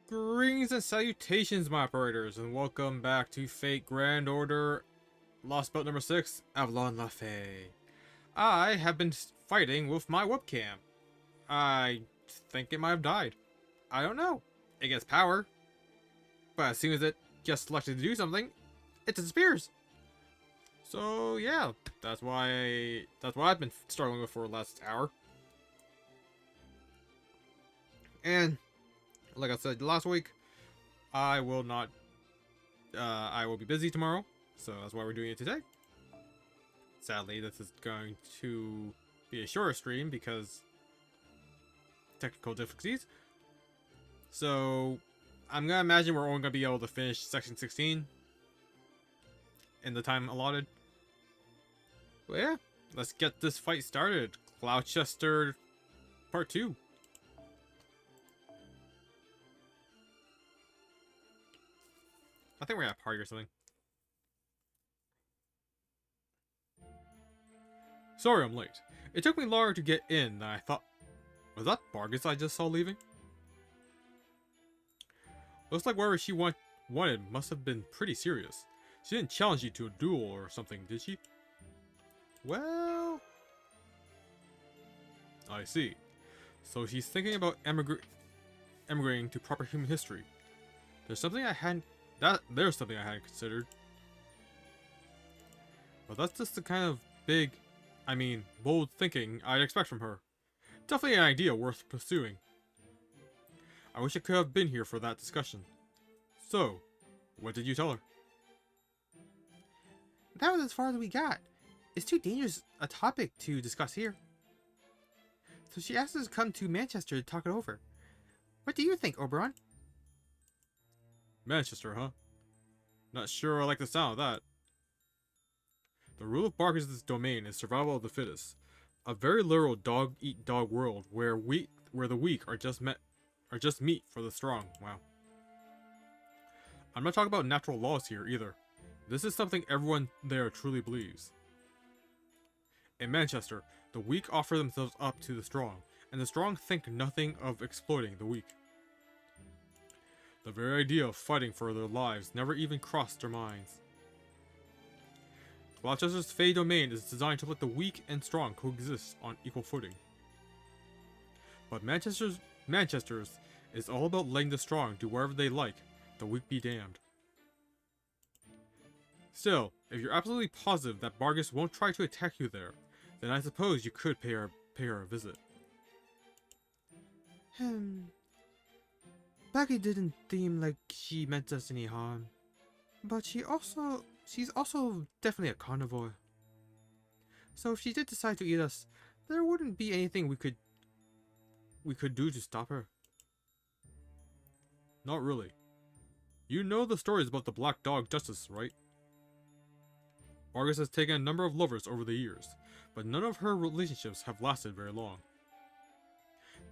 Greetings and salutations, my operators, and welcome back to Fate Grand Order Lost Boat number 6, Avalon La Fae. I have been fighting with my webcam. I think it might have died. I don't know. It gets power, but as soon as it gets selected to do something, it disappears. So yeah, that's what I've been struggling with for the last hour. And like I said last week, I will not. I will be busy tomorrow, so that's why we're doing it today. Sadly, this is going to be a shorter stream because technical difficulties. So I'm gonna imagine we're only gonna be able to finish section 16 in the time allotted. But yeah, let's get this fight started. Gloucester Part 2. I think we're at a party or something. Sorry I'm late. It took me longer to get in than I thought. Was that Bargus I just saw leaving? Looks like whatever she wanted must have been pretty serious. She didn't challenge you to a duel or something, did she? Well... I see. So she's thinking about emigrating to proper human history. There's something I hadn't considered. But that's just the kind of bold thinking I'd expect from her. Definitely an idea worth pursuing. I wish I could have been here for that discussion. So, what did you tell her? That was as far as we got. It's too dangerous a topic to discuss here. So she asked us to come to Manchester to talk it over. What do you think, Oberon? Manchester, huh? Not sure I like the sound of that. The rule of Barkus' domain is survival of the fittest. A very literal dog-eat-dog world where the weak are just meat for the strong. Wow. I'm not talking about natural laws here either. This is something everyone there truly believes. In Manchester, the weak offer themselves up to the strong, and the strong think nothing of exploiting the weak. The very idea of fighting for their lives never even crossed their minds. Gloucester's Fey domain is designed to let the weak and strong coexist on equal footing. But Manchester's is all about letting the strong do whatever they like, the weak be damned. Still, if you're absolutely positive that Bargus won't try to attack you there, then I suppose you could pay her a visit. Becky didn't seem like she meant us any harm. But she's also definitely a carnivore. So if she did decide to eat us, there wouldn't be anything we could do to stop her. Not really. You know the stories about the Black Dog Justice, right? Bargus has taken a number of lovers over the years, but none of her relationships have lasted very long.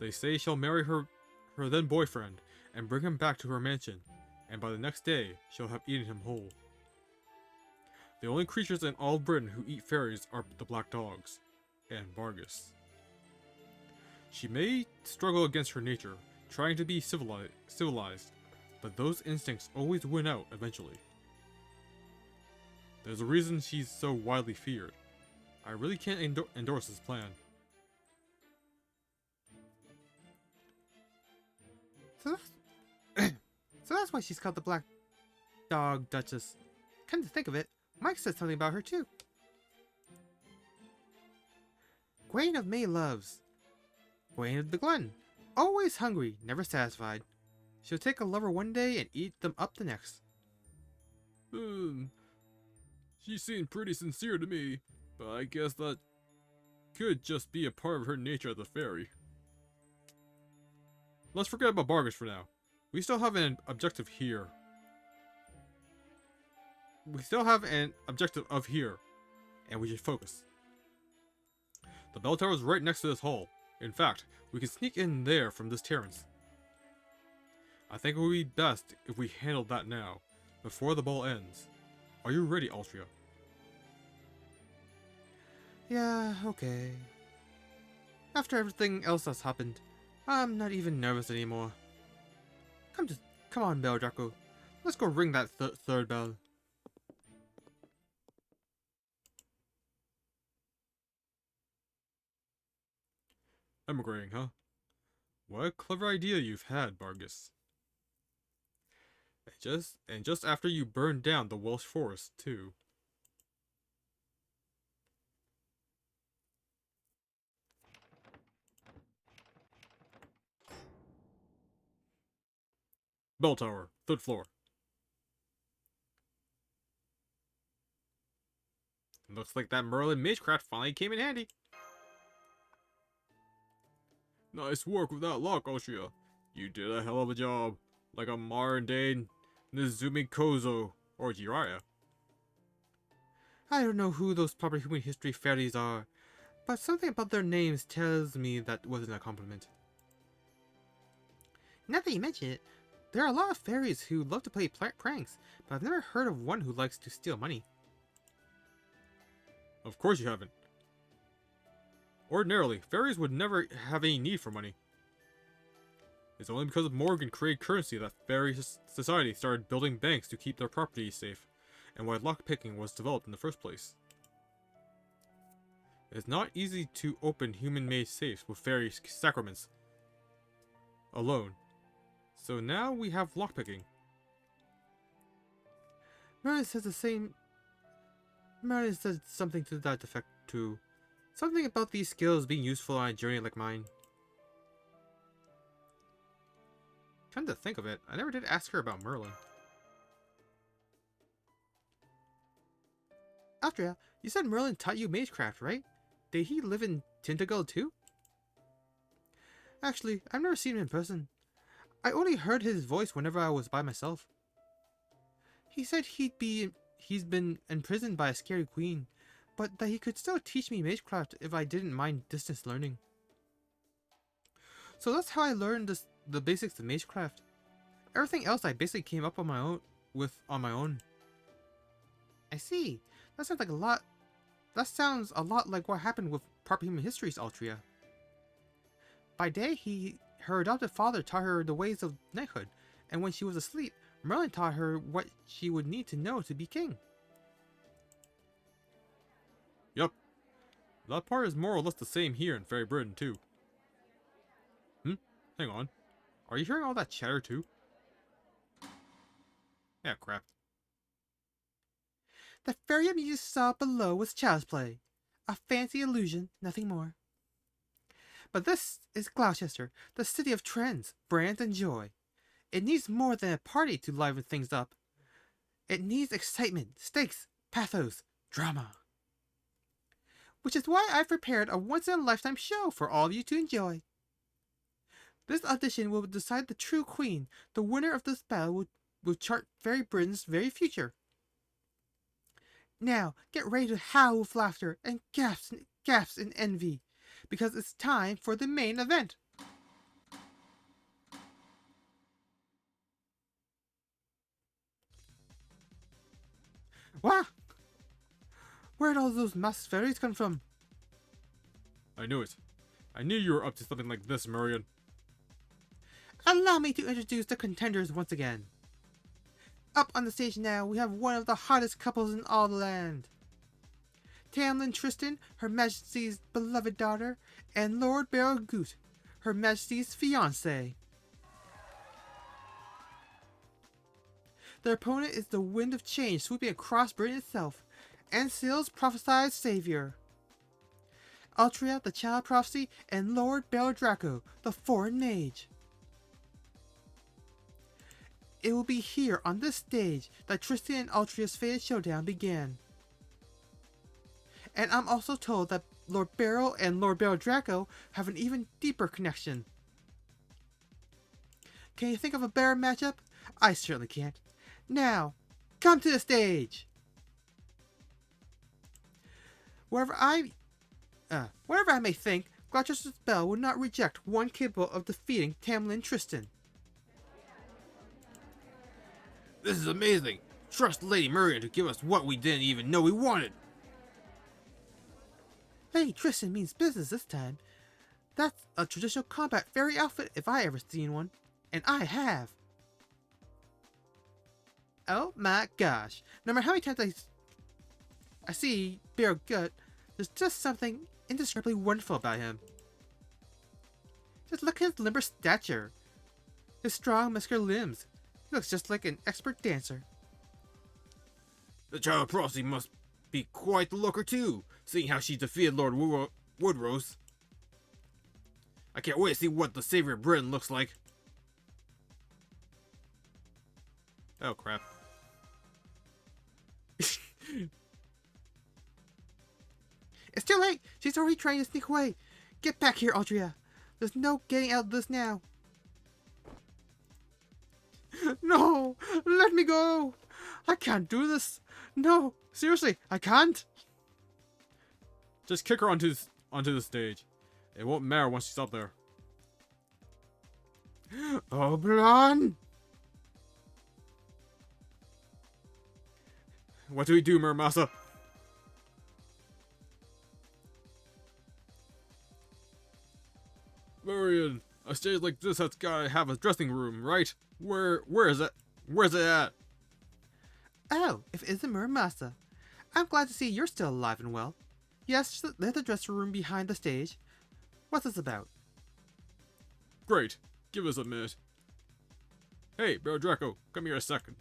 They say she'll marry her then boyfriend and bring him back to her mansion, and by the next day, she'll have eaten him whole. The only creatures in all of Britain who eat fairies are the Black Dogs, and Bargus. She may struggle against her nature, trying to be civilized, but those instincts always win out eventually. There's a reason she's so widely feared. I really can't endorse this plan. So that's why she's called the Black Dog Duchess. Come to think of it, Mike said something about her too. Gwaine of May loves. Gwaine of the Glen. Always hungry, never satisfied. She'll take a lover one day and eat them up the next. She seemed pretty sincere to me, but I guess that could just be a part of her nature as a fairy. Let's forget about Bargus for now. We still have an objective here. And we should focus. The bell tower is right next to this hall. In fact, we can sneak in there from this terrace. I think it would be best if we handled that now, before the ball ends. Are you ready, Altria? Yeah, okay. After everything else that's happened, I'm not even nervous anymore. Come on, Bell Draco. Let's go ring that third bell. Emigrating, huh? What a clever idea you've had, Bargus. And just after you burned down the Welsh forest, too. Bell tower, 3rd floor. Looks like that Merlin magecraft finally came in handy. Nice work with that lock, Oshia. You did a hell of a job. Like a modern day Nizumi Kozo or Jiraiya. I don't know who those proper human history fairies are, but something about their names tells me that wasn't a compliment. Now that you mention it, there are a lot of fairies who love to play pranks, but I've never heard of one who likes to steal money. Of course you haven't. Ordinarily, fairies would never have any need for money. It's only because Morgan created currency that fairy society started building banks to keep their property safe, and why lockpicking was developed in the first place. It's not easy to open human-made safes with fairy sacraments alone, so now we have lockpicking. Merlin says the same. Merlin said something to that effect too. Something about these skills being useful on a journey like mine. Come to think of it, I never did ask her about Merlin. Altria, you said Merlin taught you magecraft, right? Did he live in Tintagel too? Actually, I've never seen him in person. I only heard his voice whenever I was by myself. He said he's been imprisoned by a scary queen, but that he could still teach me magecraft if I didn't mind distance learning. So that's how I learned the basics of magecraft. Everything else I basically came up on my own. I see. That sounds a lot like what happened with Proper Human Histories, Altria. By day, her adopted father taught her the ways of knighthood, and when she was asleep, Merlin taught her what she would need to know to be king. Yup. That part is more or less the same here in Fairy Britain, too. Hang on. Are you hearing all that chatter, too? Yeah, crap. The fairy you saw below was child's play. A fancy illusion, nothing more. But this is Gloucester, the city of trends, brands, and joy. It needs more than a party to liven things up. It needs excitement, stakes, pathos, drama. Which is why I've prepared a once-in-a-lifetime show for all of you to enjoy. This audition will decide the true queen. The winner of this battle will chart Fairy Britain's very future. Now, get ready to howl with laughter and gasps in envy, because it's time for the main event. Wow! Where'd all those masked fairies come from? I knew it. I knew you were up to something like this, Murian. Allow me to introduce the contenders once again. Up on the stage now, we have one of the hottest couples in all the land. Tamlin Tristan, Her Majesty's beloved daughter, and Lord Beryl Goot, Her Majesty's fiancé. Their opponent is the wind of change sweeping across Britain itself, Anseal's prophesied savior. Altria, the child of prophecy, and Lord Beryl Draco, the foreign mage. It will be here on this stage that Tristan and Altria's fated showdown began. And I'm also told that Lord Beryl and Lord Beryl Draco have an even deeper connection. Can you think of a better matchup? I certainly can't. Now, come to the stage! Whatever I may think, Gloucester's Bell would not reject one capable of defeating Tamlin Tristan. This is amazing! Trust Lady Murian to give us what we didn't even know we wanted! Lady Tristan means business this time. That's a traditional combat fairy outfit if I ever seen one. And I have. Oh my gosh. No matter how many times I see Bear Gut, there's just something indescribably wonderful about him. Just look at his limber stature. His strong, muscular limbs. He looks just like an expert dancer. The child prophecy must be quite the looker too, seeing how she defeated Lord Woodrose. I can't wait to see what the Savior of Britain looks like. Oh crap. It's too late! She's already trying to sneak away! Get back here, Aldria! There's no getting out of this now! No! Let me go! I can't do this! No! Seriously, I can't! Just kick her onto the stage. It won't matter once she's up there. Avalon! What do we do, Muramasa? Marion, a stage like this has gotta have a dressing room, right? Where is it? Where's it at? Oh, if it isn't Muramasa. I'm glad to see you're still alive and well. Yes, there's the dressing room behind the stage. What's this about? Great. Give us a minute. Hey, Bro Draco, come here a second.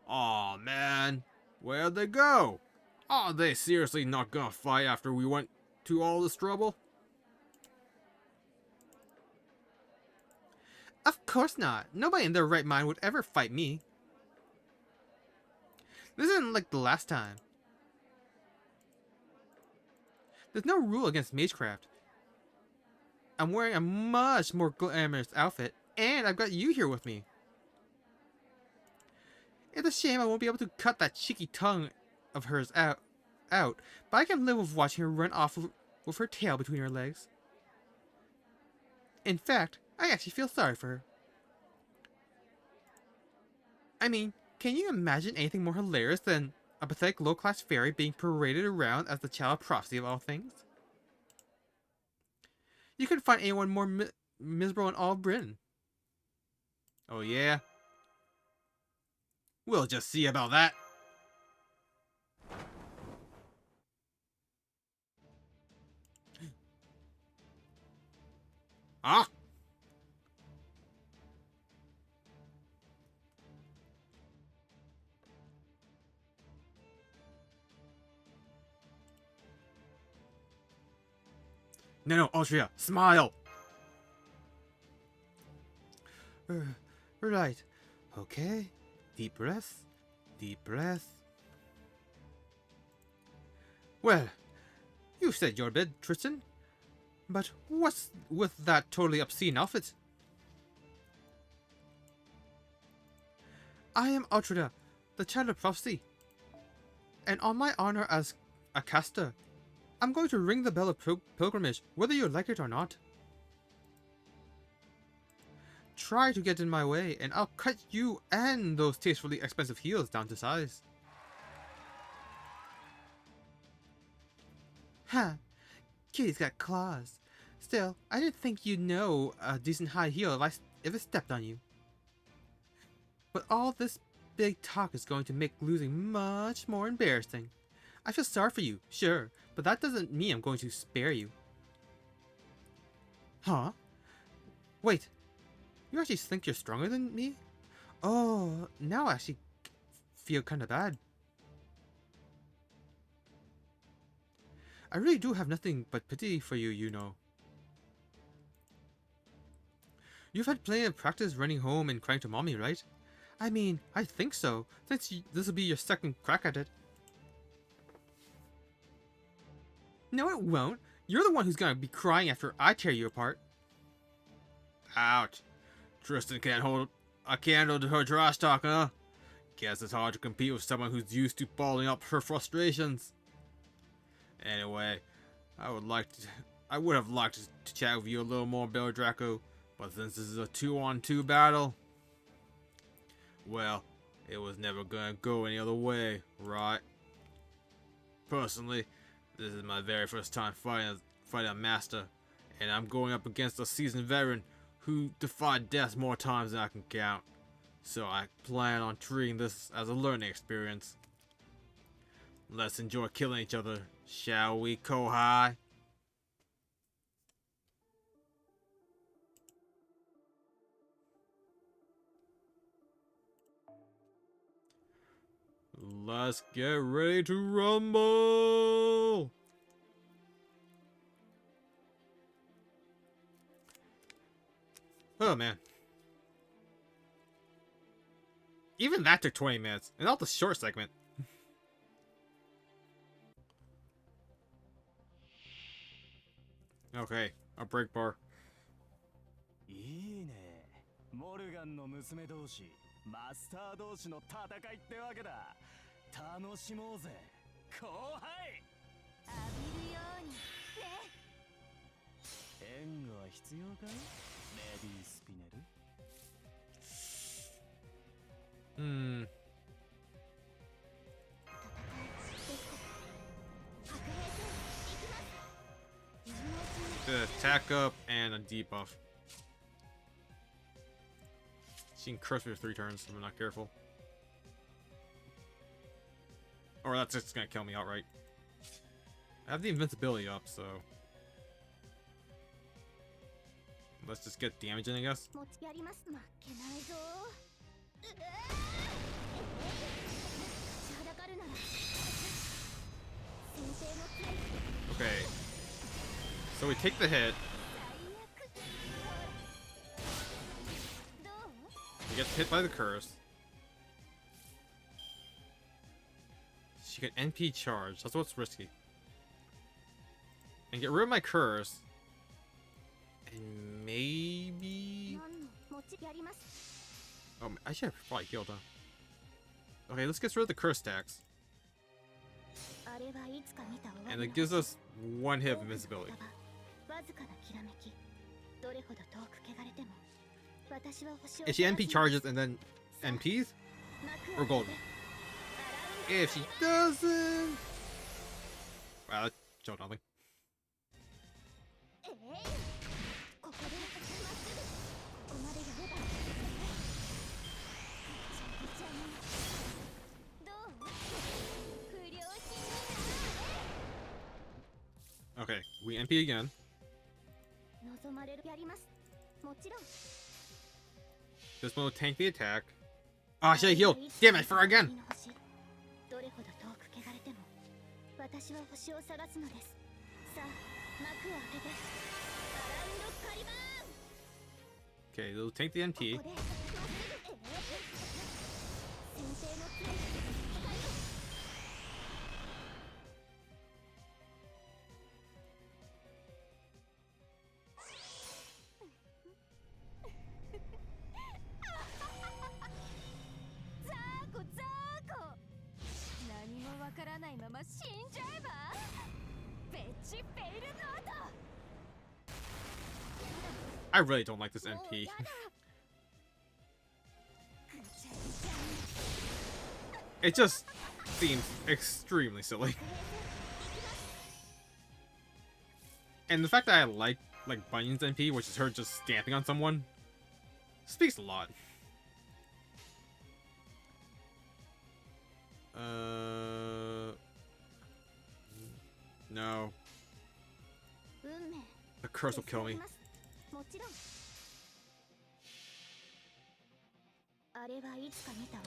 Aw, man. Where'd they go? Are they seriously not gonna fight after we went to all this trouble? Of course not. Nobody in their right mind would ever fight me. This isn't like the last time. There's no rule against magecraft. I'm wearing a much more glamorous outfit, and I've got you here with me. It's a shame I won't be able to cut that cheeky tongue of hers out, but I can live with watching her run off with her tail between her legs. In fact, I actually feel sorry for her. I mean, can you imagine anything more hilarious than a pathetic low-class fairy being paraded around as the child prophecy of all things? You couldn't find anyone more miserable in all of Britain. Oh yeah? We'll just see about that. Huh? No, Austria, smile! Right. Okay. Deep breath. Deep breath. Well, you said your bit, Tristan. But what's with that totally obscene outfit? I am Outrida, the child of prophecy. And on my honor as a caster, I'm going to ring the bell of pilgrimage, whether you like it or not. Try to get in my way, and I'll cut you and those tastefully expensive heels down to size. Huh. Kitty's got claws. Still, I didn't think you'd know a decent high heel if it stepped on you. But all this big talk is going to make losing much more embarrassing. I feel sorry for you, sure, but that doesn't mean I'm going to spare you. Huh? Wait, you actually think you're stronger than me? Oh, now I actually feel kind of bad. I really do have nothing but pity for you, you know. You've had plenty of practice running home and crying to mommy, right? I mean, I think so, since this will be your second crack at it. No, it won't. You're the one who's gonna be crying after I tear you apart. Ouch. Tristan can't hold a candle to her trash talk, huh? Guess it's hard to compete with someone who's used to balling up her frustrations. Anyway, I would have liked to chat with you a little more, Bill Draco, but since this is a 2-on-2 battle, well, It was never gonna go any other way, right? Personally, this is my very first time fighting a master, and I'm going up against a seasoned veteran who defied death more times than I can count. So I plan on treating this as a learning experience. Let's enjoy killing each other, shall we, Kohai? Let's get ready to rumble! Oh man. Even that took 20 minutes, and not the short segment. Okay, a break bar. いいね。モルガンの娘同士、マスター同士の戦いってわけだ。楽しもうぜ、後輩。浴びるようにね。援護は必要かい？レディースピネル。Attack up and a debuff. She can curse me for 3 turns if I'm not careful. Or that's just gonna kill me outright. I have the invincibility up, so let's just get damage in, I guess. Okay. So we take the hit. He gets hit by the curse. She can NP charge. That's what's risky. And get rid of my curse. And maybe... Oh, I should have probably healed, huh? Okay, let's get rid of the curse tax. And it gives us 1 hit of invincibility. If she NP charges and then NPs, we're golden. If she doesn't... Wow, that showed nothing. Okay, we NP again. This one will tank the attack. Ah, I should have healed. Damn it, I forgot again. Okay, they'll tank the NP. I really don't like this NP. It just seems extremely silly. And the fact that I like Bunyan's NP, which is her just stamping on someone, speaks a lot. No. The curse will kill me.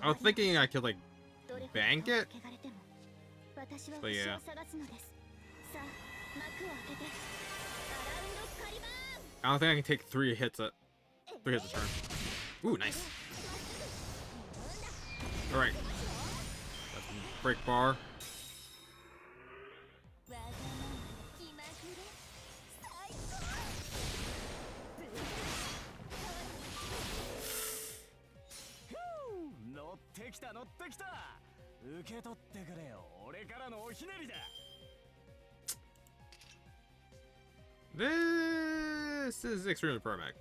I was thinking I could bank it, but yeah. I don't think I can take 3 hits a turn. Ooh, nice. All right. Break bar. This is extremely permac.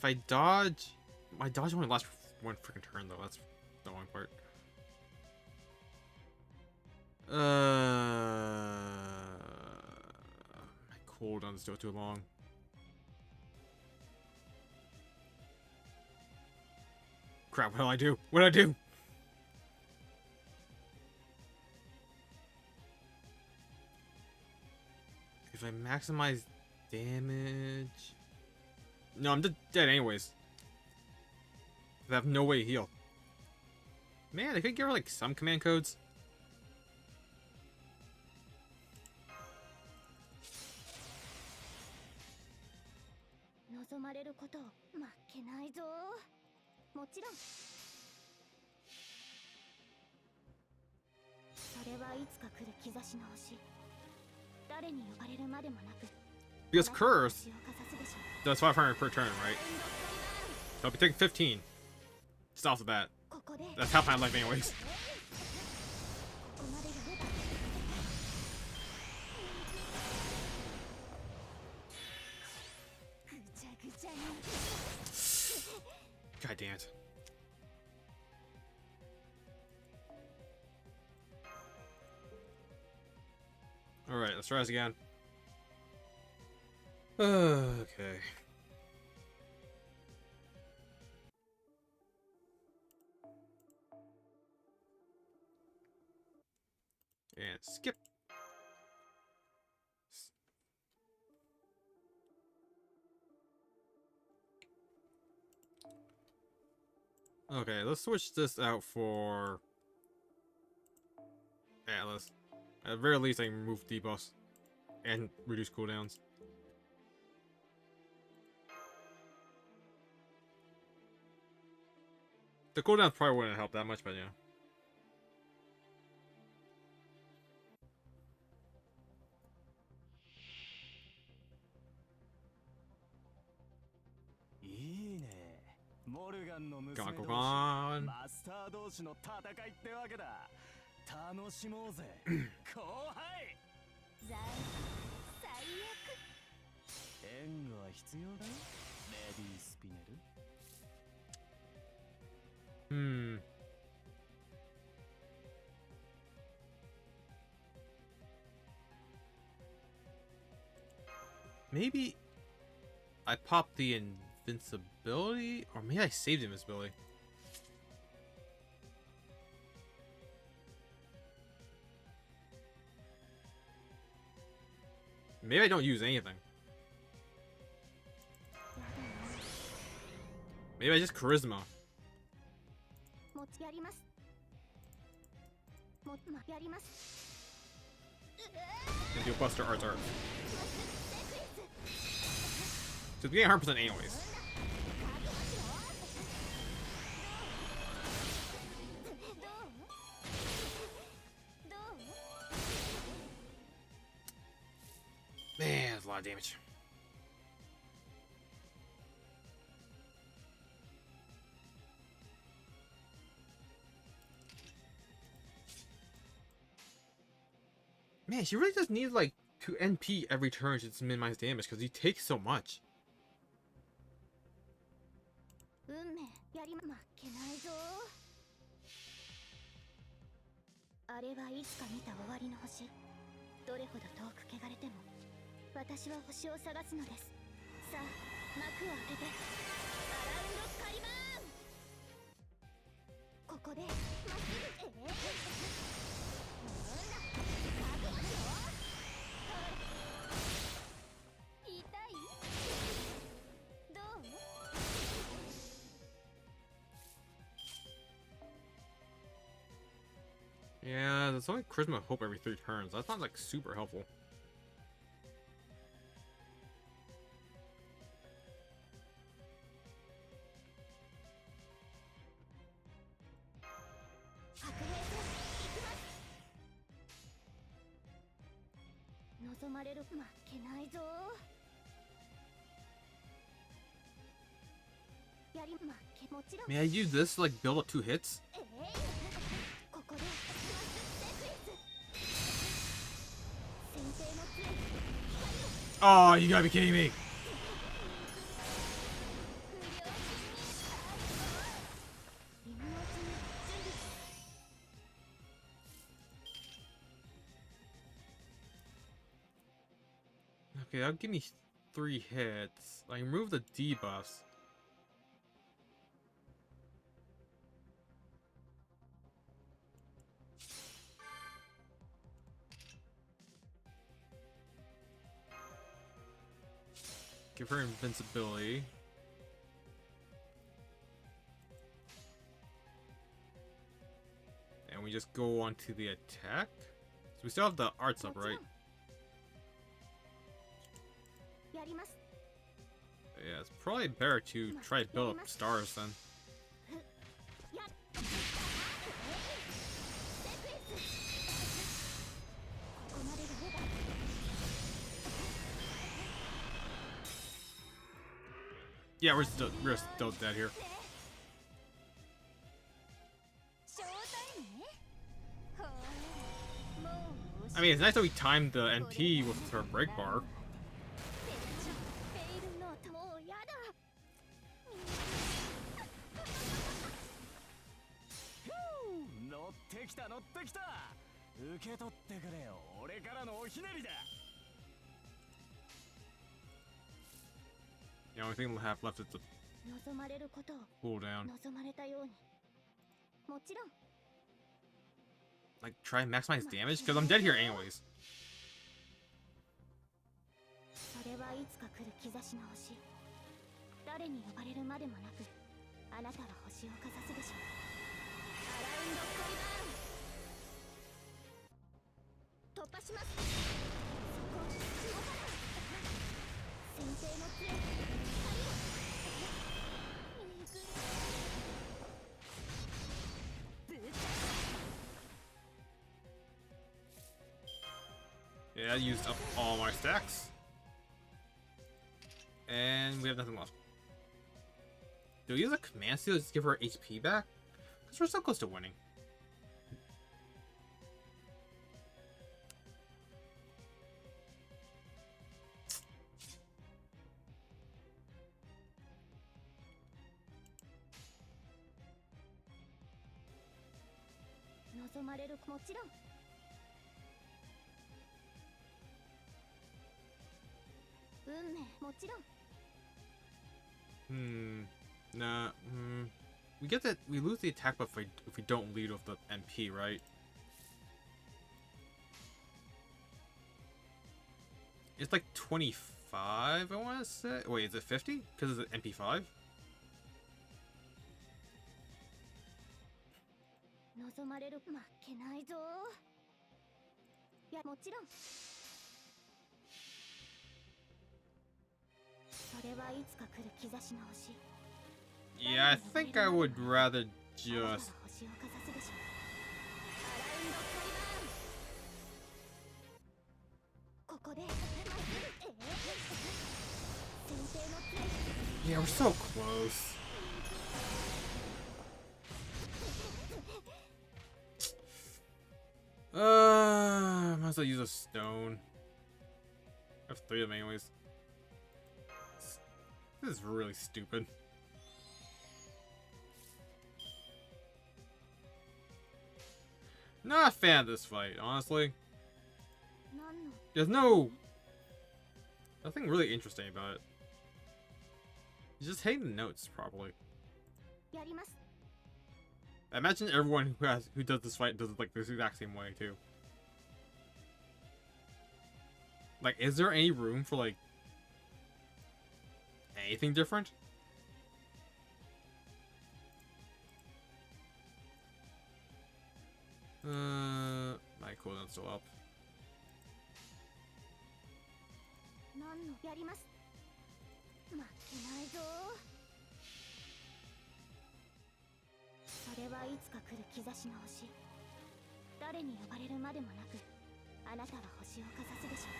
If I dodge... My dodge only lasts one freaking turn, though. That's the annoying part. My cooldown's still too long. Crap, what do I do? What do I do? If I maximize damage... No, I'm dead anyways. I have no way to heal. Man, they could give her like some command codes. Because curse does 500 per turn, right? So I'll be taking 15. Just off of that. That's half my life anyways. God damn it. Alright, let's try this again. Okay. And skip. Okay, let's switch this out for Atlas. At the very least, I can remove debuffs and reduce cooldowns. The cooldowns probably wouldn't help that much, but yeah. Go on, go on. マスター同士の戦いってわけだ。楽しもうぜ、後輩。最悪。援護は必要だよ、レディースピネル。Maybe I popped the invincibility, or maybe I saved invincibility. Maybe I don't use anything. Maybe I just charisma. And do Buster Arts Art. So it's getting 100% anyways. Man, that's a lot of damage. Man, she really just needs like 2 NP every turn to minimize damage because he takes so much. 運命やり負けないぞ。あれはいつか見た終わりの星。どれほど遠く汚れても私は星を探すのです。さあ幕を開けてアラウンドカリバーン。ここでまっすぐ痛い？どう？ Yeah, there's only Charisma Hope every 3 turns. That's not like super helpful. May I use this to like build up 2 hits? Oh, you gotta be kidding me! Okay, that'll give me 3 hits. I remove the debuffs. Give her invincibility. And we just go on to the attack. So we still have the arts up, right? やります Yeah, it's probably better to try to build up stars then. やっここまでが上だ Yeah, we're still dead here. ショータイムねほうもう I mean, it's nice that we timed the NP with her break bar. フェイルノートもうやだ乗ってきた乗ってきた受け取ってくれよ俺からのおひねりだ The only thing we'll have left is the 望まれることを cooldown. 望まれたようにもちろん Like, try and maximize damage? Because I'm dead here anyways. それはいつか来る兆しの星誰に呼ばれるまでもなくあなたが星をかざすでしょうアラウンドカリバーン突破しますそこ動かない先手の杖光を右くぶっ Yeah, I used up all my stacks. And we have nothing left. Do we use a command seal to just give her HP back? Because we're so close to winning. .望まれるもちろん運命もちろん Nah, we get that we lose the attack buff if we don't lead with the MP, right? It's like 25, I want to say. Wait, is it 50? Because it's an MP5? 望まれる負けないぞいやもちろんそれはいつか来る兆しの星 Yeah, I think I would rather あなたが just... 星をかざすでしょうアラウンドカリバーンここでまっすぐ先手の杖 Yeah, we're so close. Might as well use a stone. I have 3 of them anyways. This is really stupid. Not a fan of this fight, honestly. 何の There's nothing really interesting about it. You just hate the notes properly. やります I imagine everyone who does this fight does it like this exact same way too. Like, is there any room for like anything different? My cooldown's still up. 何のやります負けないぞそれはいつか来る兆しの星誰に呼ばれるまでもなくあなたが星をかざすでしょう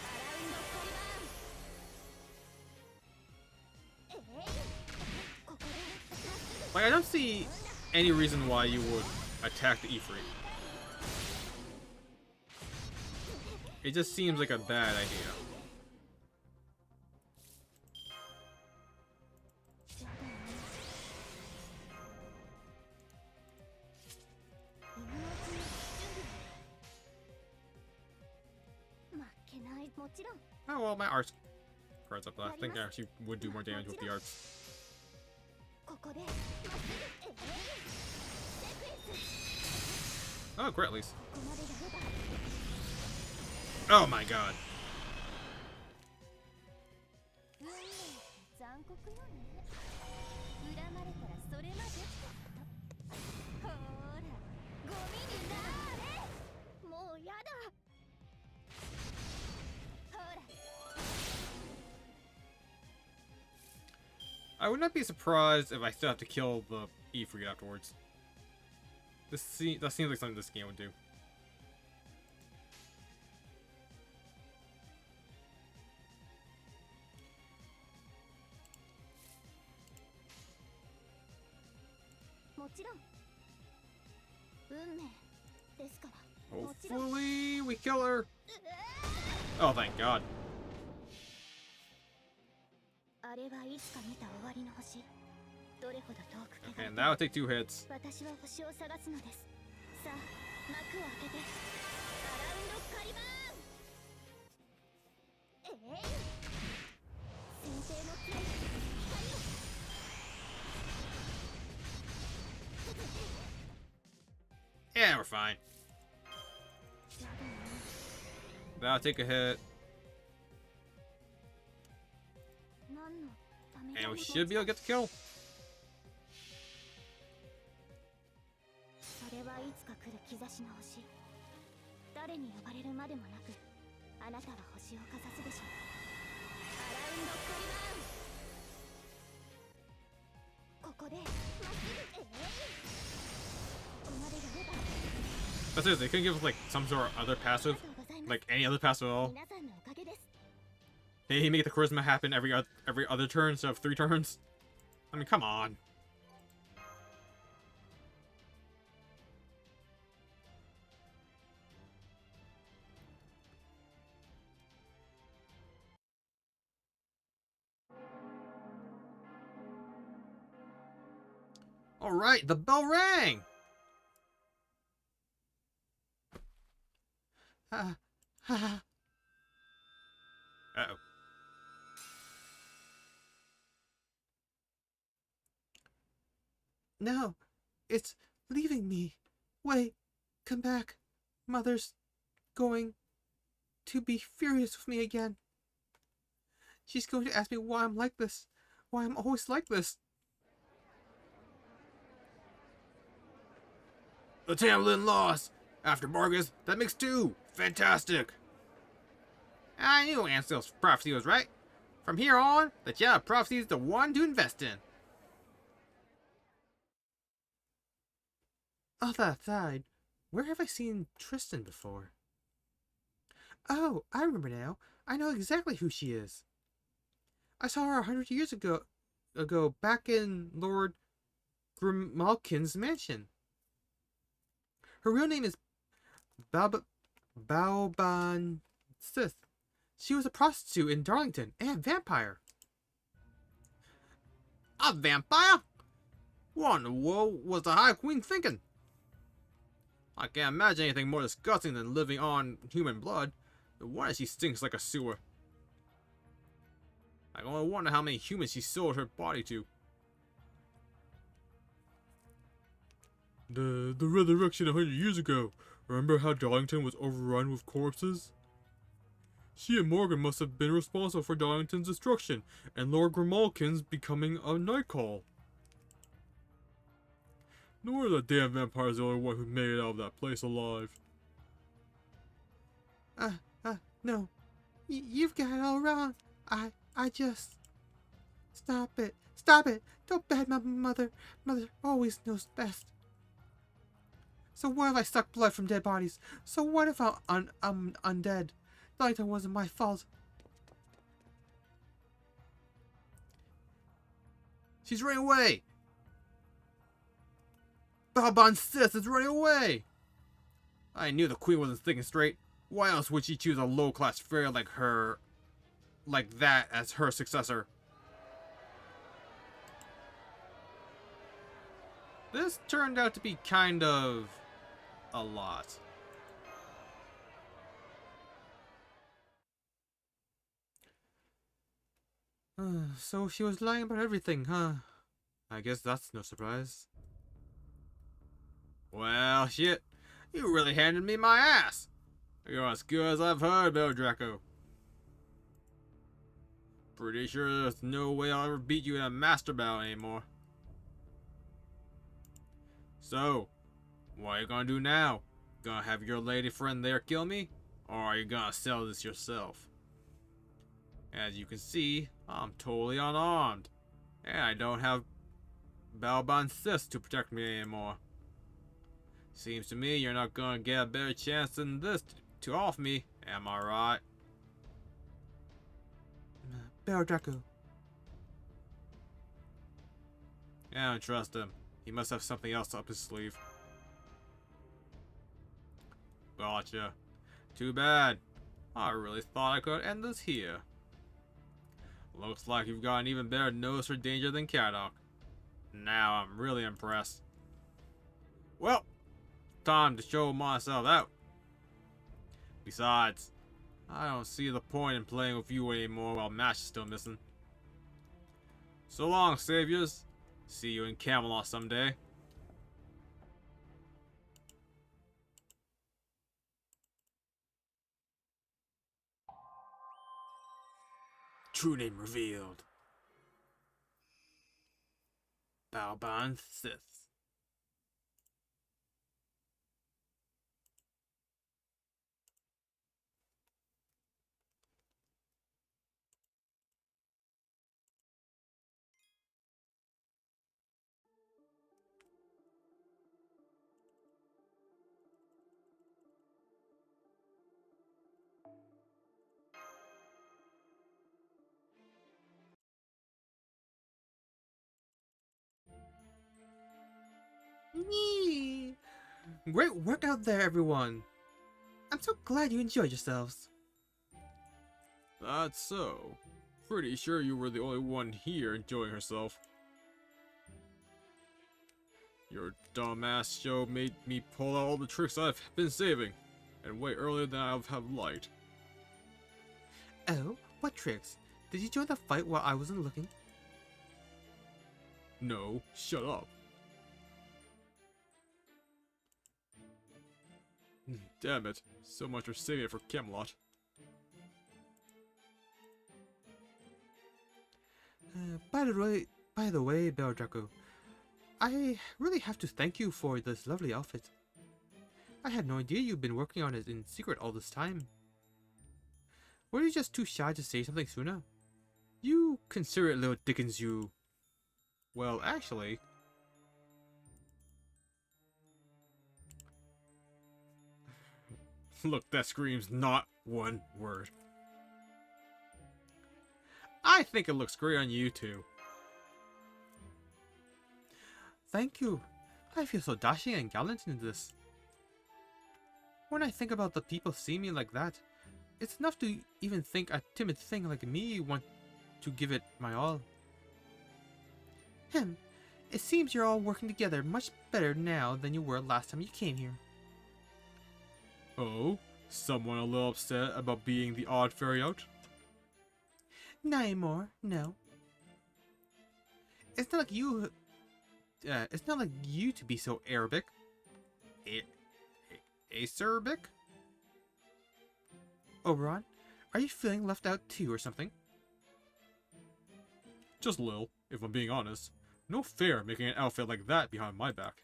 アラウンドカリバーンここでまっすぐ Like, I don't see any reason why you would attack the Ifrit. It just seems like a bad idea. 今のうちに準備を負けないもちろん Oh, well, my arts cards up. I think I actually would do more damage with the arts. ここでまっすぐセクエンス Oh, great, at least. ここまでやれば Oh my god. 運命って残酷よね恨まれたらそれまでってことほーらゴミになーれもうやだほら I would not be surprised if I still have to kill the Ifrit afterwards. That seems like something this game would do. もちろん運命ですからもちろん Hopefully we kill her. Oh, thank god. あれはいつか見た終わりの星どれほど遠く汚れ And て that も would take 2 hits. 私は星を探すのですさあ幕を開けてアラウンドカリバーンえい先生の杖光を Yeah, we're fine. That'll take a hit. 何のため And we should be able to get the kill. それはいつか来る兆しの星誰に呼ばれるまでもなくあなたは星をかざすでしょうアラウンドカリバーンここでまっすぐここまでやれば But seriously, they couldn't give us like some sort of other あり passive, がとうございます like any other passive at all. 皆さんのおかげです They make the charisma happen every other turn instead of 3 turns. I mean, come on. All right, the bell rang. Uh-oh. No, it's leaving me. Wait, come back. Mother's going to be furious with me again. She's going to ask me why I'm like this. Why I'm always like this. The Tamlin lost. After Marcus, that makes 2. Fantastic. I knew Ansel's prophecy was right. From here on, the Channel of Prophecy is the one to invest in. All that aside, where have I seen Tristan before? Oh, I remember now. I know exactly who she is. I saw her 100 years ago back in Lord Grimalkin's mansion. Her real name is Baoban Sith. She was a prostitute in Darlington and vampire. A vampire? What in the world was the High Queen thinking? I can't imagine anything more disgusting than living on human blood. No wonder she stinks like a sewer. I can only wonder how many humans she sold her body to. The resurrection 100 years ago. Remember how Darlington was overrun with corpses? She and Morgan must have been responsible for Darlington's destruction and Lord Grimalkin's becoming a night call. No wonder the damn vampire's the only one who made it out of that place alive. No. You've got it all wrong. I just... Stop it. Stop it. Don't bad my mother. Mother always knows best. So what if I suck blood from dead bodies? So what if I'm undead? Darlington wasn't my fault. She's running away! Baoban Sith is running away! I knew the queen wasn't thinking straight. Why else would she choose a low-class fairy like that as her successor? This turned out to be kind of a lot. So she was lying about everything, huh? I guess that's no surprise. Well, shit. You really handed me my ass. You're as good as I've heard, Bill Draco. Pretty sure there's no way I'll ever beat you in a master battle anymore. So, what are you gonna do now? Gonna have your lady friend there kill me? Or are you gonna settle this yourself? As you can see, I'm totally unarmed. And I don't have Balban Sis to protect me anymore. Seems to me you're not gonna get a better chance than this to off me, am I right? Bear Draco. I don't trust him. He must have something else up his sleeve. Gotcha. Too bad. I really thought I could end this here. Looks like you've got an even better nose for danger than Kadok. Now I'm really impressed. Well, time to show myself out. Besides, I don't see the point in playing with you anymore while Mash is still missing. So long, saviors. See you in Camelot someday. True name revealed. Balban Sith. Yee! Great work out there, everyone. I'm so glad you enjoyed yourselves. That's so. Pretty sure you were the only one here enjoying herself. Your dumbass show made me pull out all the tricks I've been saving, and way earlier than I've have liked. Oh, what tricks? Did you join the fight while I wasn't looking? No, shut up. Damn it, so much for saving it for Camelot. By the way, Bell Draco, I really have to thank you for this lovely outfit. I had no idea you've been working on it in secret all this time. Were you just too shy to say something sooner? You considerate little Dickens, you. Well, actually... Look, that screams not one word. I think it looks great on you too. Thank you. I feel so dashing and gallant in this. When I think about the people seeing me like that, it's enough to even think a timid thing like me want to give it my all. It seems you're all working together much better now than you were last time you came here. Oh? Someone a little upset about being the odd fairy out? Not anymore, no. It's not like you... it's not like you to be so Arabic. Acerbic? Oberon, are you feeling left out too or something? Just a little, if I'm being honest. No fair making an outfit like that behind my back.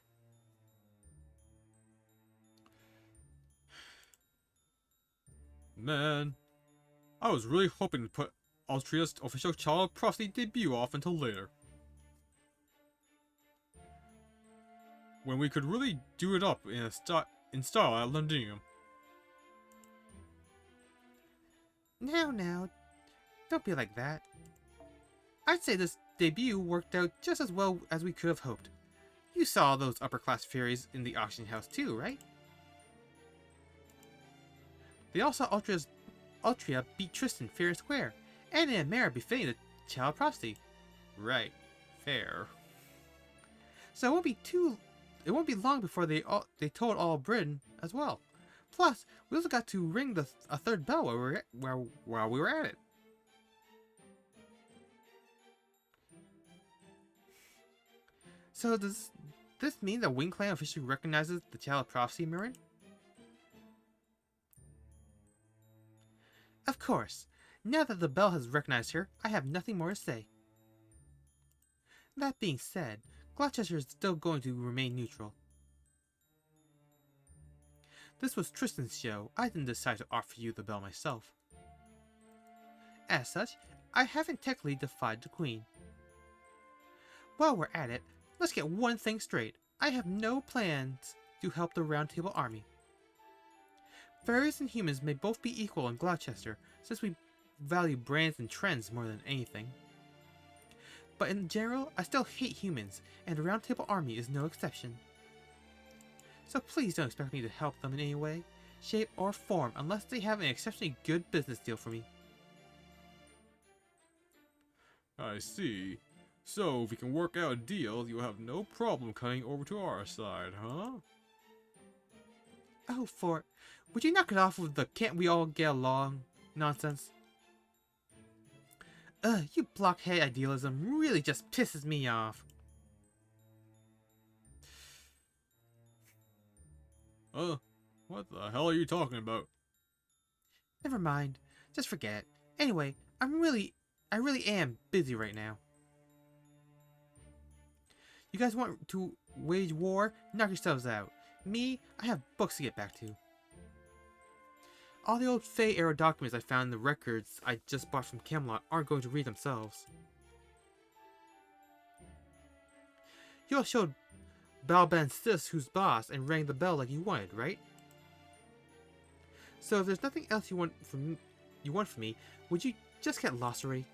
Man, I was really hoping to put Altria's official child prophecy debut off until later. When we could really do it up in style at Londinium. Now, don't be like that. I'd say this debut worked out just as well as we could have hoped. You saw those upper-class fairies in the auction house too, right? They also saw Altria beat Tristan fair and square, and in a manner befitting the child prophecy. Right. Fair. So it won't be long before they told all Britain as well. Plus, we also got to ring a third bell while we were at it. So does this mean the Wing Clan officially recognizes the Child of Prophecy, Mirren? Of course. Now that the bell has recognized her, I have nothing more to say. That being said, Gloucester is still going to remain neutral. This was Tristan's show. I didn't decide to offer you the bell myself. As such, I haven't technically defied the Queen. While we're at it, let's get one thing straight. I have no plans to help the Round Table Army. Fairies and humans may both be equal in Gloucester, since we value brands and trends more than anything. But in general, I still hate humans, and the Round Table Army is no exception. So please don't expect me to help them in any way, shape, or form unless they have an exceptionally good business deal for me. I see. So, if we can work out a deal, you'll have no problem coming over to our side, huh? Oh, Fort, would you knock it off with the can't we all get along nonsense? You blockhead idealism really just pisses me off. What the hell are you talking about? Never mind, just forget it. Anyway, I really am busy right now. You guys want to wage war? Knock yourselves out. Me, I have books to get back to. All the old Fey era documents I found in the records I just bought from Camelot aren't going to read themselves. You all showed Balban Sis who's boss and rang the bell like you wanted, right? So if there's nothing else you want from me, would you just get lost already?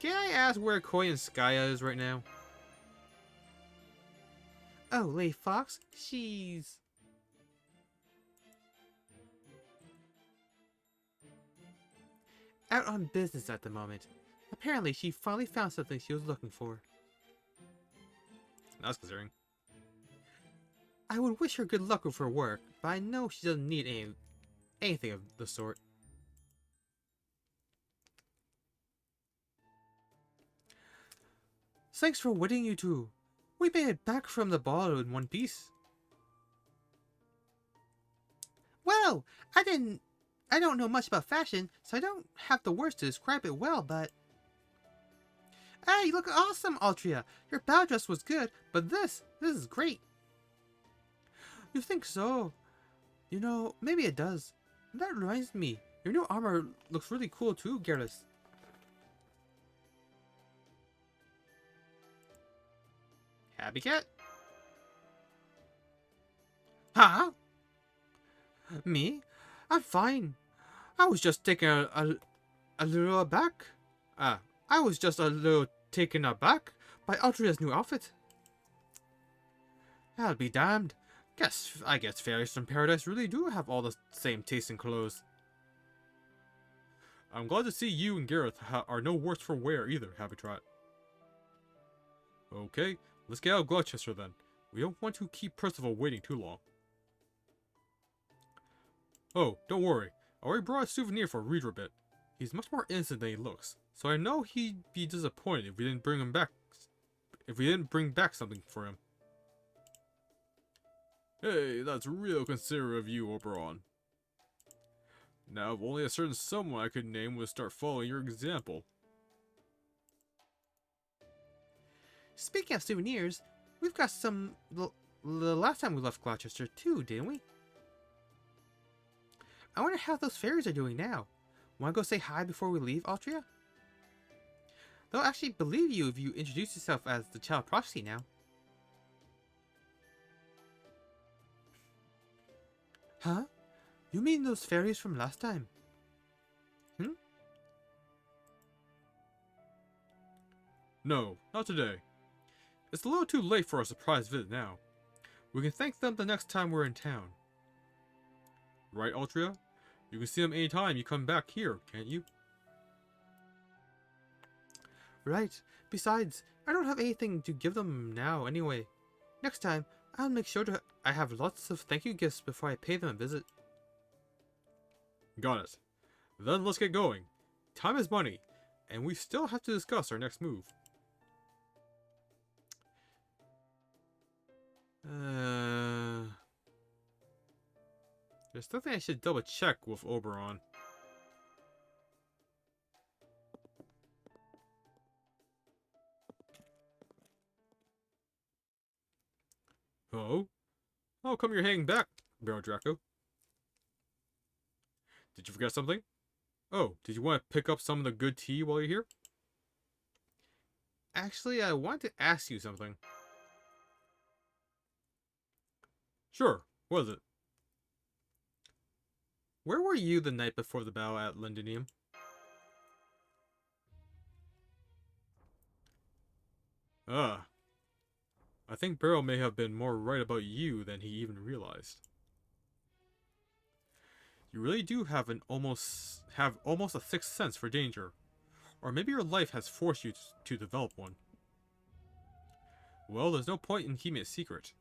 Can I ask where Koi and Skya is right now? Oh, Lady Fox? She's... out on business at the moment. Apparently, she finally found something she was looking for. That's concerning. I would wish her good luck with her work, but I know she doesn't need anything of the sort. Thanks for waiting, you two. We made it back from the ball in one piece. Well, I don't know much about fashion, so I don't have the words to describe it well, but... Hey, you look awesome, Altria! Your bow dress was good, but this is great. You think so? You know, maybe it does. That reminds me, your new armor looks really cool too, Garrus. Happy Cat? Huh? Me? I'm fine. I was just taken a little aback. I was just a little taken aback by Altria's new outfit. I'll be damned. I guess fairies from paradise really do have all the same taste in clothes. I'm glad to see you and Gareth are no worse for wear either, Habitat. Okay, let's get out of Gloucester then. We don't want to keep Percival waiting too long. Oh, don't worry. I already brought a souvenir for Redrabit. He's much more innocent than he looks, so I know he'd be disappointed if we didn't bring him back. If we didn't bring back something for him. Hey, that's real considerate of you, Oberon. Now, if only a certain someone I could name would start following your example. Speaking of souvenirs, we've got some the last time we left Gloucester too, didn't we? I wonder how those fairies are doing now. Want to go say hi before we leave, Altria? They'll actually believe you if you introduce yourself as the Child of Prophecy now. Huh? You mean those fairies from last time? No, not today. It's a little too late for a surprise visit now. We can thank them the next time we're in town. Right, Altria? You can see them anytime you come back here, can't you? Right. Besides, I don't have anything to give them now anyway. Next time, I'll make sure I have lots of thank you gifts before I pay them a visit. Got it. Then let's get going. Time is money, and we still have to discuss our next move. There's something I should double check with Oberon. Oh? How come you're hanging back, Baron Draco? Did you forget something? Oh, did you want to pick up some of the good tea while you're here? Actually, I want to ask you something. Sure, what is it? Where were you the night before the battle at Londinium? Ah, I think Beryl may have been more right about you than he even realized. You really do have almost a sixth sense for danger, or maybe your life has forced you to develop one. Well, there's no point in keeping it secret,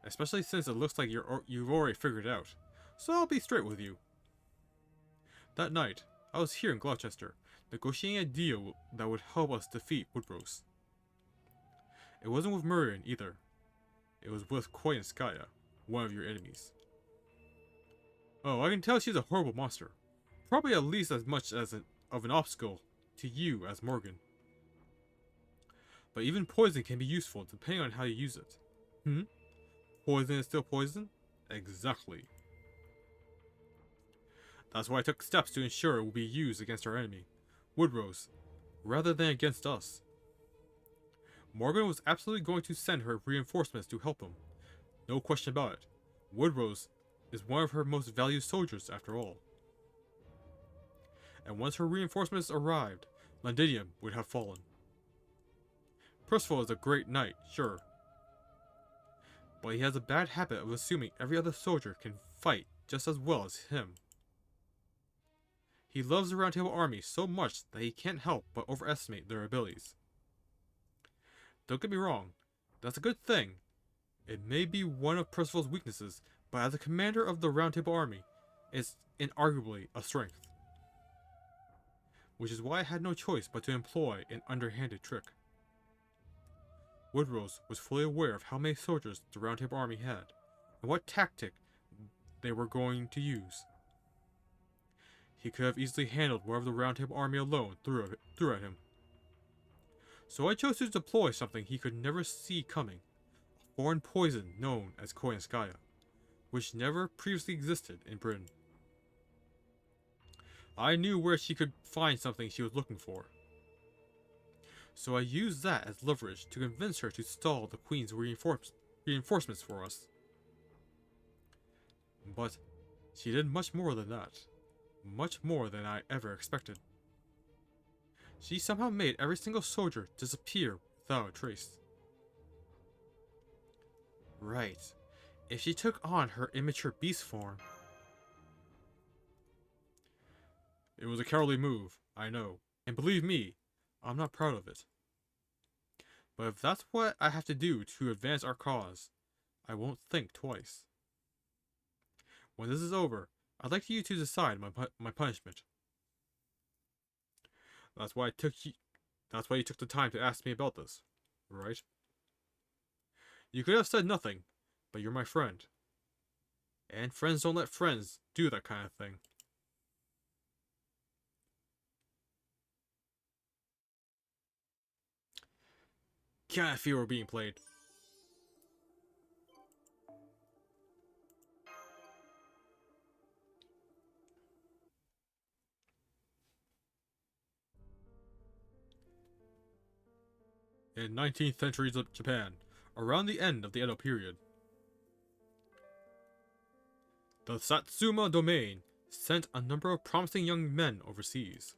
especially since it looks like you've already figured it out. So I'll be straight with you. That night, I was here in Gloucester, negotiating a deal that would help us defeat Woodrose. It wasn't with Murian either. It was with Koyanskaya, one of your enemies. Oh, I can tell she's a horrible monster. Probably at least as much of an obstacle to you as Morgan. But even poison can be useful depending on how you use it. Poison is still poison? Exactly. That's why I took steps to ensure it will be used against our enemy, Woodrose, rather than against us. Morgan was absolutely going to send her reinforcements to help him. No question about it. Woodrose is one of her most valued soldiers after all. And once her reinforcements arrived, Londinium would have fallen. Percival is a great knight, sure. But he has a bad habit of assuming every other soldier can fight just as well as him. He loves the Round Table Army so much that he can't help but overestimate their abilities. Don't get me wrong, that's a good thing. It may be one of Percival's weaknesses, but as a commander of the Round Table Army, it's inarguably a strength. Which is why I had no choice but to employ an underhanded trick. Woodrose was fully aware of how many soldiers the Round Table Army had, and what tactic they were going to use. He could have easily handled whatever the Round Table Army alone threw at him. So I chose to deploy something he could never see coming, a foreign poison known as Koyanskaya, which never previously existed in Britain. I knew where she could find something she was looking for. So I used that as leverage to convince her to stall the Queen's reinforcements for us. But she did much more than that. Much more than I ever expected. She somehow made every single soldier disappear without a trace. Right. If she took on her immature beast form... It was a cowardly move, I know. And believe me, I'm not proud of it. But if that's what I have to do to advance our cause, I won't think twice. When this is over, I'd like you to decide my punishment. That's why you took the time to ask me about this, right? You could have said nothing, but you're my friend. And friends don't let friends do that kind of thing. Can't feel we're being played. In 19th century Japan, around the end of the Edo period, the Satsuma domain sent a number of promising young men overseas,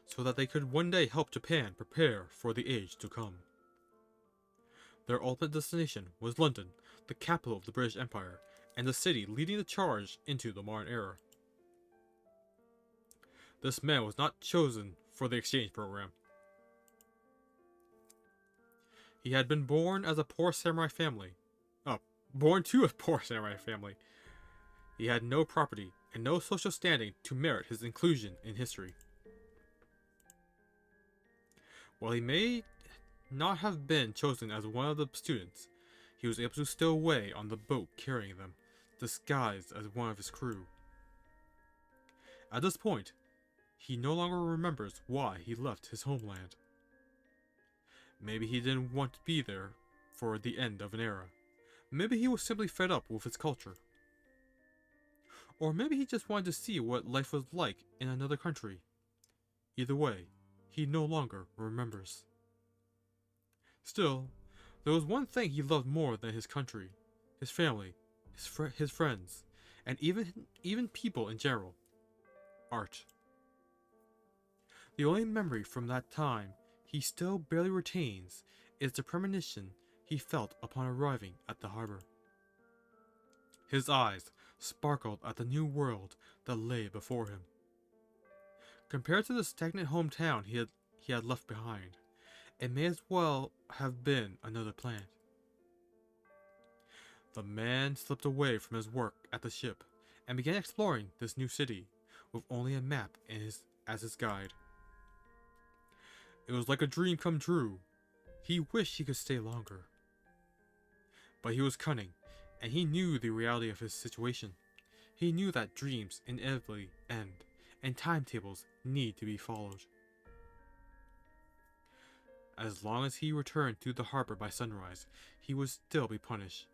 so that they could one day help Japan prepare for the age to come. Their ultimate destination was London, the capital of the British Empire, and the city leading the charge into the modern era. This man was not chosen for the exchange program. He had been born as a poor samurai family. Born to a poor samurai family. He had no property and no social standing to merit his inclusion in history. While he may not have been chosen as one of the students, he was able to stow away on the boat carrying them, disguised as one of his crew. At this point, he no longer remembers why he left his homeland. Maybe he didn't want to be there for the end of an era. Maybe he was simply fed up with his culture. Or maybe he just wanted to see what life was like in another country. Either way, he no longer remembers. Still, there was one thing he loved more than his country, his family, his friends, and even people in general. Art. The only memory from that time he still barely retains is the premonition he felt upon arriving at the harbor. His eyes sparkled at the new world that lay before him. Compared to the stagnant hometown he had left behind, it may as well have been another planet. The man slipped away from his work at the ship and began exploring this new city with only a map as his guide. It was like a dream come true. He wished he could stay longer. But he was cunning, and he knew the reality of his situation. He knew that dreams inevitably end, and timetables need to be followed. As long as he returned to the harbor by sunrise, he would still be punished.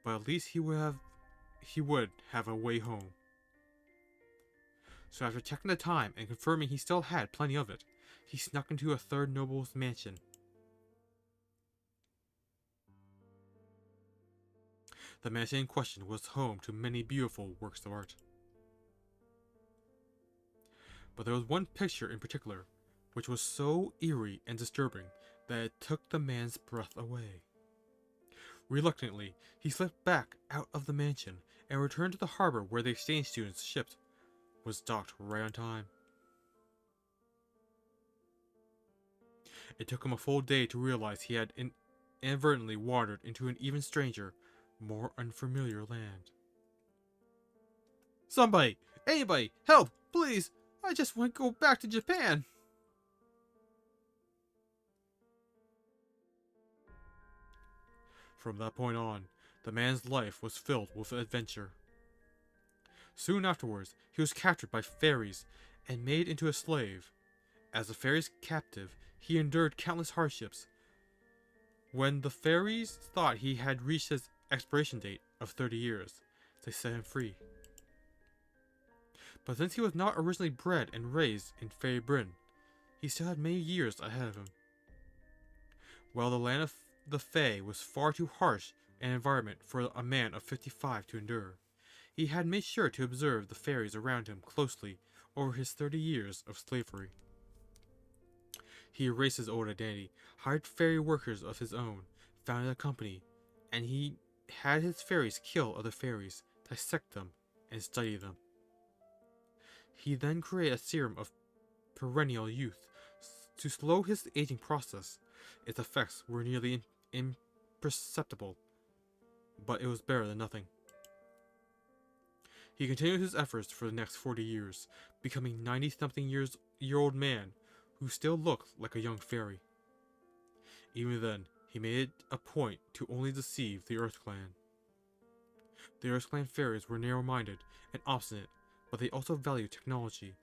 But at least he would have a way home. So after checking the time and confirming he still had plenty of it, he snuck into a third noble's mansion. The mansion in question was home to many beautiful works of art. But there was one picture in particular, which was so eerie and disturbing that it took the man's breath away. Reluctantly, he slipped back out of the mansion and returned to the harbor where the exchange student's ship was docked right on time. It took him a full day to realize he had inadvertently wandered into an even stranger, more unfamiliar land. Somebody! Anybody! Help! Please! I just want to go back to Japan! From that point on, the man's life was filled with adventure. Soon afterwards, he was captured by fairies and made into a slave. As a fairy's captive, he endured countless hardships. When the fairies thought he had reached his expiration date of 30 years, they set him free. But since he was not originally bred and raised in Fairy Britain, he still had many years ahead of him. While the land of the Fae was far too harsh an environment for a man of 55 to endure, he had made sure to observe the fairies around him closely over his 30 years of slavery. He erased his old identity, hired fairy workers of his own, founded a company, and he had his fairies kill other fairies, dissect them, and study them. He then created a serum of perennial youth to slow his aging process. Its effects were nearly imperceptible, but it was better than nothing. He continued his efforts for the next 40 years, becoming 90-something-year-old man who still looked like a young fairy. Even then, he made it a point to only deceive the Earth Clan. The Earth Clan fairies were narrow-minded and obstinate, but they also valued technology,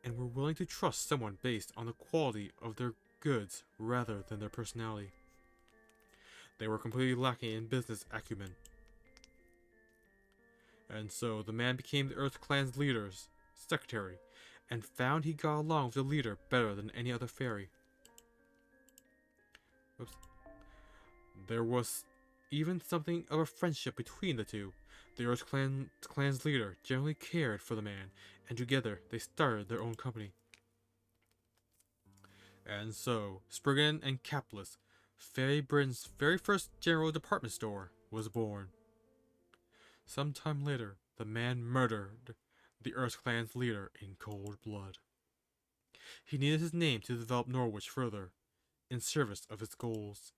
and were willing to trust someone based on the quality of their goods rather than their personality. They were completely lacking in business acumen. And so the man became the Earth Clan's leader's secretary, and found he got along with the leader better than any other fairy. Oops. There was even something of a friendship between the two. The Earth Clan's leader generally cared for the man, and together they started their own company. And so, Spriggan and Capitalist, Fairy Britain's very first general department store, was born. Sometime later, the man murdered the Earth Clan's leader in cold blood. He needed his name to develop Norwich further, in service of his goals.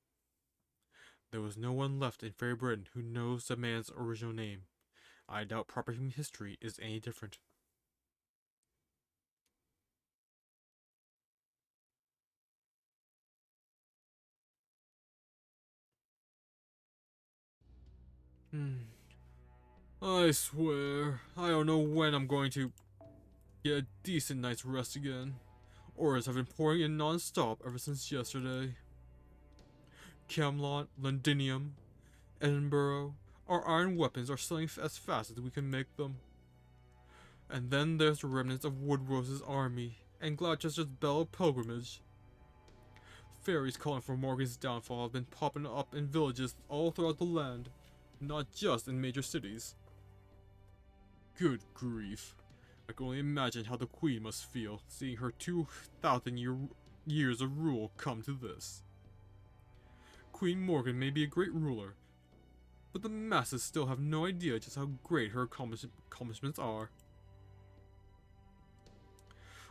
There was no one left in Fairy Britain who knows the man's original name. I doubt proper human history is any different. I swear, I don't know when I'm going to get a decent night's rest again. Orders have been pouring in non-stop ever since yesterday. Camelot, Londinium, Edinburgh, our iron weapons are selling as fast as we can make them. And then there's the remnants of Woodrose's army and Gloucester's Bell pilgrimage. Fairies calling for Morgan's downfall have been popping up in villages all throughout the land, not just in major cities. Good grief. I can only imagine how the Queen must feel, seeing her 2,000 years of rule come to this. Queen Morgan may be a great ruler, but the masses still have no idea just how great her accomplishments are.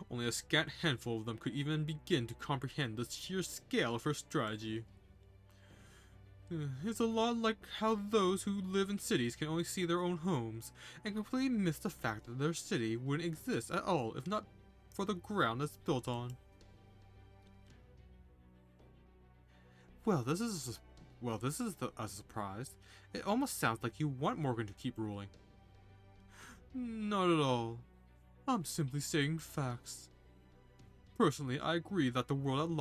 Only a scant handful of them could even begin to comprehend the sheer scale of her strategy. It's a lot like how those who live in cities can only see their own homes, and completely miss the fact that their city wouldn't exist at all if not for the ground it's built on. Well, this is a surprise. It almost sounds like you want Morgan to keep ruling. Not at all. I'm simply stating facts. Personally, I agree that with the world at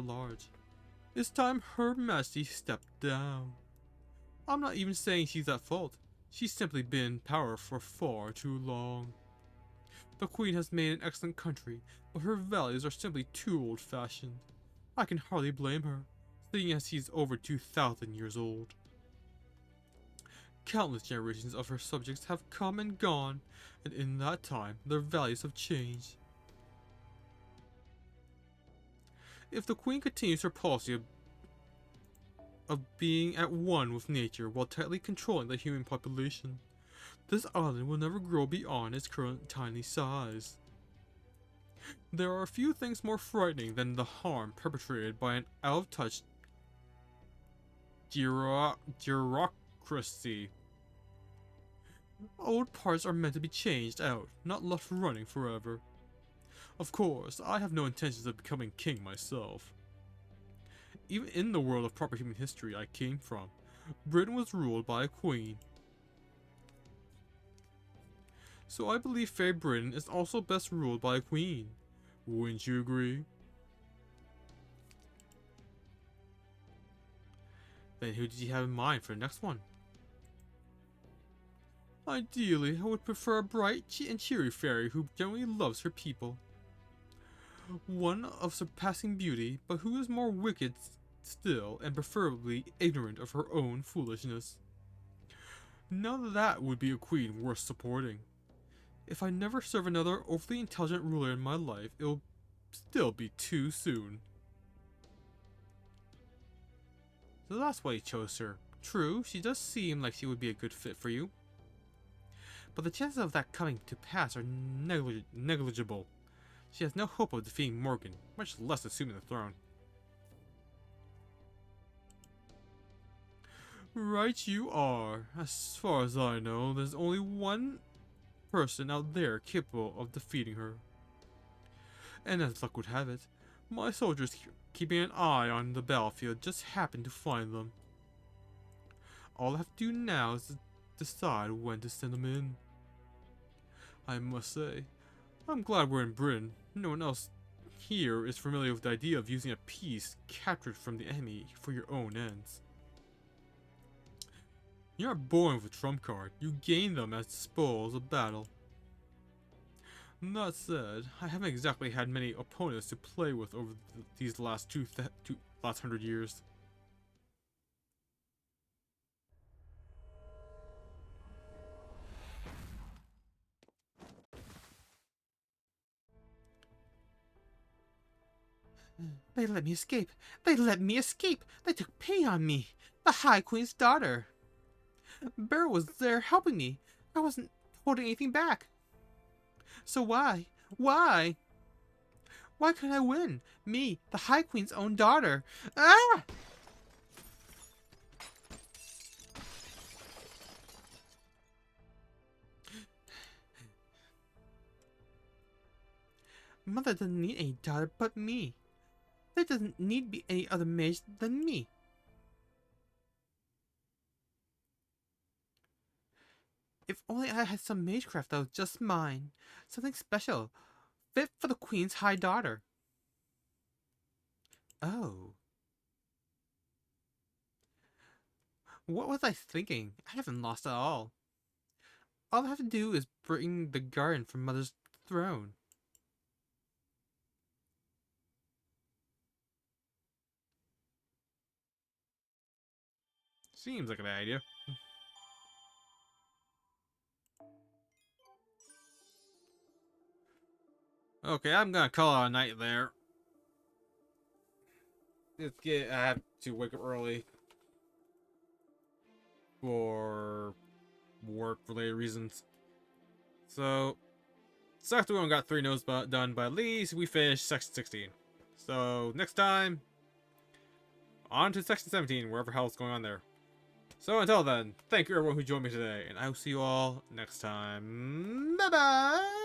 large. It's time Her Majesty stepped down. I'm not even saying she's at fault. She's simply been in power for far too long. The Queen has made an excellent country, but her values are simply too old-fashioned. I can hardly blame her, seeing as she's over 2,000 years old. Countless generations of her subjects have come and gone, and in that time, their values have changed. If the Queen continues her policy of being at one with nature while tightly controlling the human population, this island will never grow beyond its current tiny size. There are a few things more frightening than the harm perpetrated by an out-of-touch bureaucracy. Old parts are meant to be changed out, not left running forever. Of course, I have no intentions of becoming king myself. Even in the world of proper human history I came from, Britain was ruled by a queen. So I believe Fairy Britain is also best ruled by a queen. Wouldn't you agree? Then who did you have in mind for the next one? Ideally, I would prefer a bright and cheery fairy who genuinely loves her people. One of surpassing beauty, but who is more wicked still and preferably ignorant of her own foolishness. Now that would be a queen worth supporting. If I never serve another overly intelligent ruler in my life, it'll still be too soon. So that's why you chose her. True, she does seem like she would be a good fit for you. But the chances of that coming to pass are negligible. She has no hope of defeating Morgan, much less assuming the throne. Right you are. As far as I know, there's only one person out there capable of defeating her. And as luck would have it, my soldiers keeping an eye on the battlefield just happened to find them. All I have to do now is decide when to send them in. I must say, I'm glad we're in Britain. No one else here is familiar with the idea of using a piece captured from the enemy for your own ends. You're not born with a trump card, you gain them as spoils of battle. That said, I haven't exactly had many opponents to play with over these last last 100 years. They let me escape. They let me escape. They took pity on me. The High Queen's daughter. Beryl was there helping me. I wasn't holding anything back. So why? Why? Why couldn't I win? Me, the High Queen's own daughter. Ah! Mother doesn't need any daughter but me. There doesn't need to be any other mage than me. If only I had some magecraft that was just mine. Something special. Fit for the Queen's High Daughter. Oh. What was I thinking? I haven't lost at all. All I have to do is bring the garden from Mother's throne. Seems like a bad idea. Okay, I'm gonna call it a night there. I have to wake up early for work-related reasons. So, sucks we only got 3 notes done, but at least we finished section 16. So, next time, on to section 17, wherever hell's going on there. So until then, thank you everyone who joined me today, and I will see you all next time. Bye-bye!